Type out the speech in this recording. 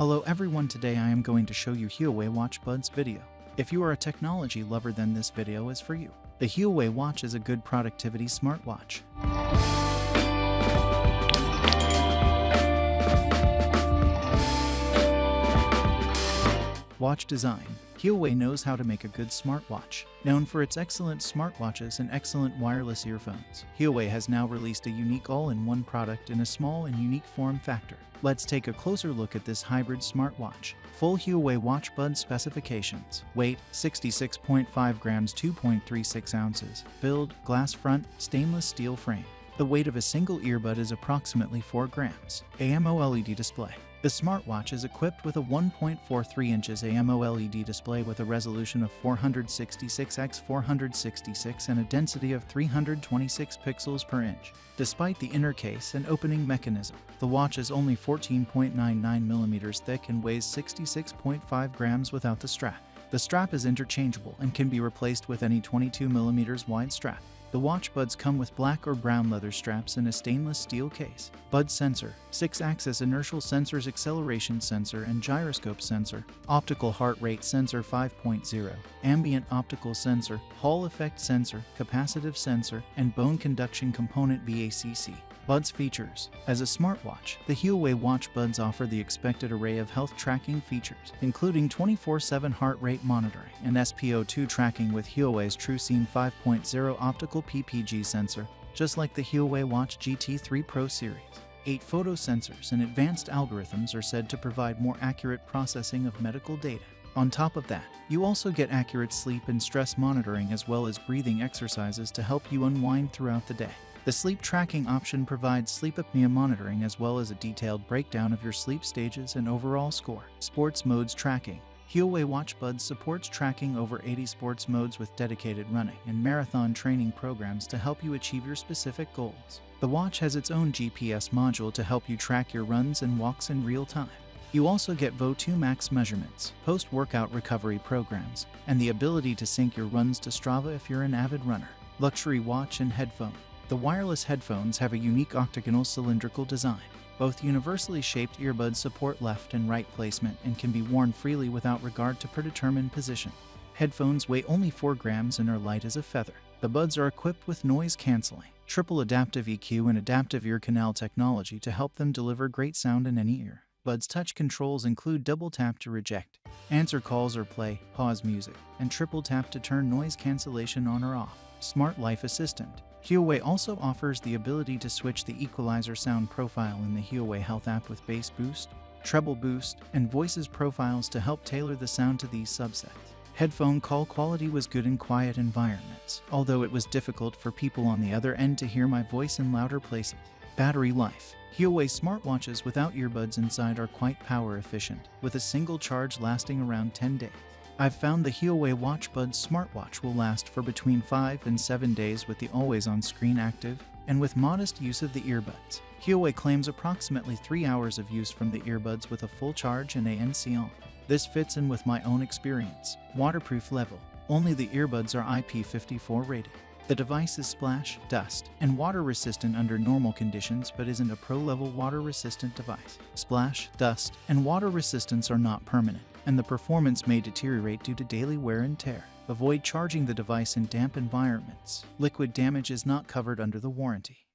Hello everyone, today I am going to show you Huawei Watch Buds video. If you are a technology lover, then this video is for you. The Huawei Watch is a good productivity smartwatch. Watch design. Huawei knows how to make a good smartwatch. Known for its excellent smartwatches and excellent wireless earphones, Huawei has now released a unique all-in-one product in a small and unique form factor. Let's take a closer look at this hybrid smartwatch. Full Huawei Watch Buds Specifications. Weight, 66.5 grams, 2.36 ounces. Build, glass front, stainless steel frame. The weight of a single earbud is approximately 4 grams. AMOLED display. The smartwatch is equipped with a 1.43 inches AMOLED display with a resolution of 466x466 and a density of 326 pixels per inch. Despite the inner case and opening mechanism, the watch is only 14.99 mm thick and weighs 66.5 grams without the strap. The strap is interchangeable and can be replaced with any 22 mm wide strap. The watch buds come with black or brown leather straps and a stainless steel case. Bud sensor, 6-axis inertial sensors, acceleration sensor and gyroscope sensor, optical heart rate sensor 5.0, ambient optical sensor, Hall effect sensor, capacitive sensor, and bone conduction component BACC. Buds features. As a smartwatch, the Huawei Watch Buds offer the expected array of health tracking features, including 24/7 heart rate monitoring and SpO2 tracking with Huawei's TrueScene 5.0 optical PPG sensor, just like the Huawei Watch GT3 Pro series. 8 photo sensors and advanced algorithms are said to provide more accurate processing of medical data. On top of that, you also get accurate sleep and stress monitoring as well as breathing exercises to help you unwind throughout the day. The sleep tracking option provides sleep apnea monitoring as well as a detailed breakdown of your sleep stages and overall score. Sports modes tracking. Huawei Watch Buds supports tracking over 80 sports modes with dedicated running and marathon training programs to help you achieve your specific goals. The watch has its own GPS module to help you track your runs and walks in real time. You also get VO2 max measurements, post-workout recovery programs, and the ability to sync your runs to Strava if you're an avid runner. Luxury watch and headphone. The wireless headphones have a unique octagonal cylindrical design. Both universally shaped earbuds support left and right placement and can be worn freely without regard to predetermined position. Headphones weigh only 4 grams and are light as a feather. The buds are equipped with noise canceling, triple adaptive EQ and adaptive ear canal technology to help them deliver great sound in any ear. Buds touch controls include double tap to reject, answer calls or play, pause music, and triple tap to turn noise cancellation on or off. Smart Life Assistant. Huawei also offers the ability to switch the equalizer sound profile in the Huawei Health app with bass boost, treble boost, and voices profiles to help tailor the sound to these subsets. Headphone call quality was good in quiet environments, although it was difficult for people on the other end to hear my voice in louder places. Battery life. Huawei smartwatches without earbuds inside are quite power efficient, with a single charge lasting around 10 days. I've found the Huawei Watch Buds smartwatch will last for between 5 and 7 days with the always-on screen active and with modest use of the earbuds. Huawei claims approximately 3 hours of use from the earbuds with a full charge and ANC on. This fits in with my own experience. Waterproof level. Only the earbuds are IP54 rated. The device is splash, dust, and water resistant under normal conditions but isn't a pro-level water resistant device. Splash, dust, and water resistance are not permanent, and the performance may deteriorate due to daily wear and tear. Avoid charging the device in damp environments. Liquid damage is not covered under the warranty.